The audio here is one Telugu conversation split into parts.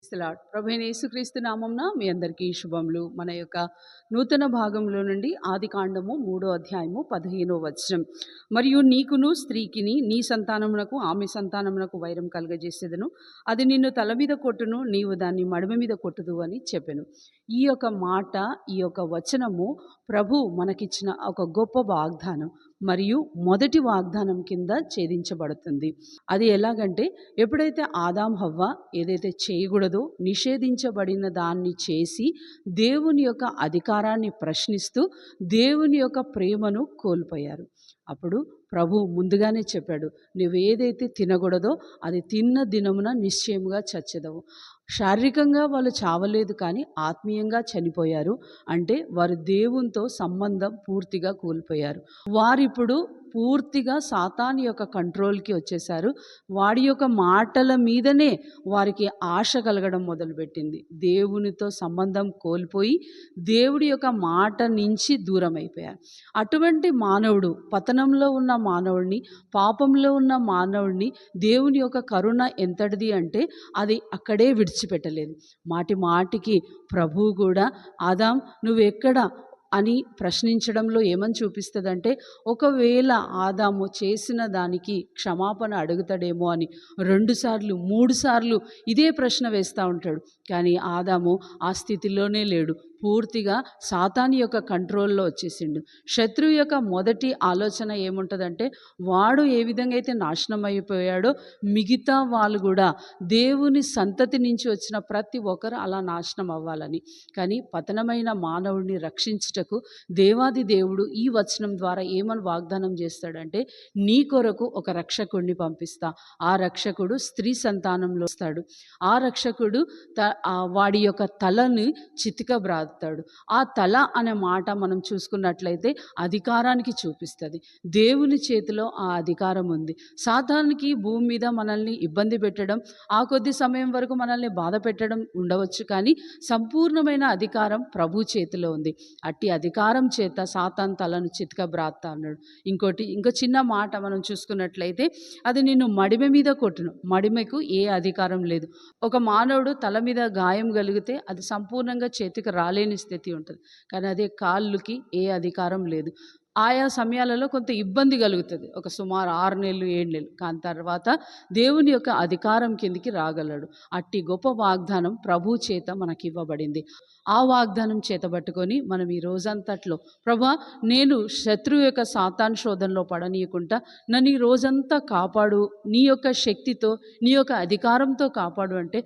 ప్రభువైన యేసుక్రీస్తు నామంన మీ అందరికీ శుభములు. మన యొక్క నూతన భాగంలో నుండి ఆదికాండము 3వ అధ్యాయము 15వ వచనం. మరియు నీకును స్త్రీకిని నీ సంతానమునకు ఆమె సంతానమునకు వైరం కలుగజేసేదను, అది నిన్ను తల మీద కొట్టును, నీవు దాన్ని మడమ మీద కొట్టుదు అని చెప్పెను. ఈ యొక్క మాట, ఈ యొక్క వచనము ప్రభు మనకిచ్చిన ఒక గొప్ప వాగ్దానం మరియు మొదటి వాగ్దానం కింద ఛేదించబడుతుంది. అది ఎలాగంటే, ఎప్పుడైతే ఆదాం హవ్వ ఏదైతే చేయకూడదో నిషేధించబడిన దాన్ని చేసి దేవుని యొక్క అధికారాన్ని ప్రశ్నిస్తూ దేవుని యొక్క ప్రేమను కోల్పోయారు. అప్పుడు ప్రభు ముందుగానే చెప్పాడు, నువ్వేదైతే తినకూడదో అది తిన్న దినమున నిశ్చయముగా చచ్చెదవు. శారీరకంగా వాళ్ళు చావలేదు, కానీ ఆత్మీయంగా చనిపోయారు. అంటే వారు దేవునితో సంబంధం పూర్తిగా కోల్పోయారు. వారిప్పుడు పూర్తిగా సాతాను యొక్క కంట్రోల్కి వచ్చేసారు. వాడి యొక్క మాటల మీదనే వారికి ఆశ కలగడం మొదలుపెట్టింది. దేవునితో సంబంధం కోల్పోయి దేవుడి యొక్క మాట నుంచి దూరం అయిపోయారు. అటువంటి మానవుడు, పతనంలో ఉన్న మానవుడిని, పాపంలో ఉన్న మానవుడిని దేవుని యొక్క కరుణ ఎంతటిది అంటే అది అక్కడే విడిచిపెట్టలేదు. మాటి మాటికి ప్రభువు కూడా ఆదాం నువ్వెక్కడ అని ప్రశ్నించడంలో ఏమని చూపిస్తుందంటే, ఒకవేళ ఆదాము చేసిన దానికి క్షమాపణ అడుగుతాడేమో అని 2 సార్లు 3 సార్లు ఇదే ప్రశ్న వేస్తూ ఉంటాడు. కానీ ఆదాము ఆ స్థితిలోనే లేడు. పూర్తిగా సాతాను యొక్క కంట్రోల్లో వచ్చేసిండు. శత్రువు యొక్క మొదటి ఆలోచన ఏముంటుందంటే, వాడు ఏ విధంగా అయితే నాశనం అయిపోయాడో మిగతా వాళ్ళు కూడా, దేవుని సంతతి నుంచి వచ్చిన ప్రతి ఒక్కరు అలా నాశనం అవ్వాలని. కానీ పతనమైన మానవుడిని రక్షించుటకు దేవాది దేవుడు ఈ వచనం ద్వారా ఏమని వాగ్దానం చేస్తాడంటే, నీ కొరకు ఒక రక్షకుడిని పంపిస్తా. ఆ రక్షకుడు స్త్రీ సంతానంలో వస్తాడు. ఆ రక్షకుడు వాడి యొక్క తలని చితికబ్రాస్తాడు. ఆ తల అనే మాట మనం చూసుకున్నట్లయితే అధికారానికి చూపిస్తుంది. దేవుని చేతిలో ఆ అధికారం ఉంది. సాతానుకి భూమి మీద మనల్ని ఇబ్బంది పెట్టడం, ఆ కొద్ది సమయం వరకు మనల్ని బాధ పెట్టడం ఉండవచ్చు, కానీ సంపూర్ణమైన అధికారం ప్రభు చేతిలో ఉంది. అట్టి అధికారం చేత సాతాను తలను చితకబ్రాస్తా అన్నాడు. ఇంకో చిన్న మాట మనం చూసుకున్నట్లయితే, అది నిన్ను మడిమ మీద కొట్టును. మడిమకు ఏ అధికారం లేదు. ఒక మానవుడు తల మీద గాయం కలిగితే అది సంపూర్ణంగా చేతికి రాలేని స్థితి ఉంటుంది. కానీ అదే కాళ్ళకి ఏ అధికారం లేదు. ఆయా సమయాలలో కొంత ఇబ్బంది కలుగుతుంది, ఒక సుమారు 6 నెలలు 7 నెలలు. కానీ తర్వాత దేవుని యొక్క అధికారం కిందికి రాగలడు. అట్టి గొప్ప వాగ్దానం ప్రభు చేత మనకి ఇవ్వబడింది. ఆ వాగ్దానం చేతబట్టుకొని మనం ఈ రోజంతట్లో, ప్రభా నేను శత్రువు యొక్క సాతాను శోధనలో పడనీయకుండా నన్ను ఈ రోజంతా కాపాడు, నీ యొక్క శక్తితో నీ యొక్క అధికారంతో కాపాడు అంటే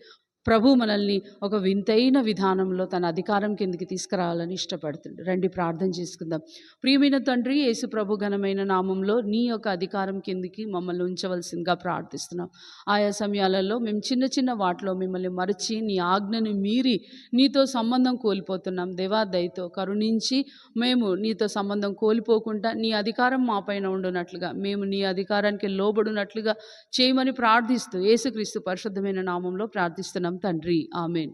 ప్రభు మనల్ని ఒక వింతైన విధానంలో తన అధికారం కిందికి తీసుకురావాలని ఇష్టపడుతుంది. రండి ప్రార్థన చేసుకుందాం. ప్రియమైన తండ్రి, యేసు ప్రభు ఘనమైన నామంలో నీ యొక్క అధికారం కిందికి మమ్మల్ని ఉంచవలసిందిగా ప్రార్థిస్తున్నాం. ఆయా సమయాలలో మేము చిన్న చిన్న వాటిలో మిమ్మల్ని మరచి నీ ఆజ్ఞను మీరి నీతో సంబంధం కోల్పోతున్నాం. దేవా దయతో కరుణించి మేము నీతో సంబంధం కోల్పోకుండా నీ అధికారం మా పైన ఉండునట్లుగా, మేము నీ అధికారానికి లోబడినట్లుగా చేయమని ప్రార్థిస్తూ యేసుక్రీస్తు పరిశుద్ధమైన నామంలో ప్రార్థిస్తున్నాం తండ్రి, ఆమేన్.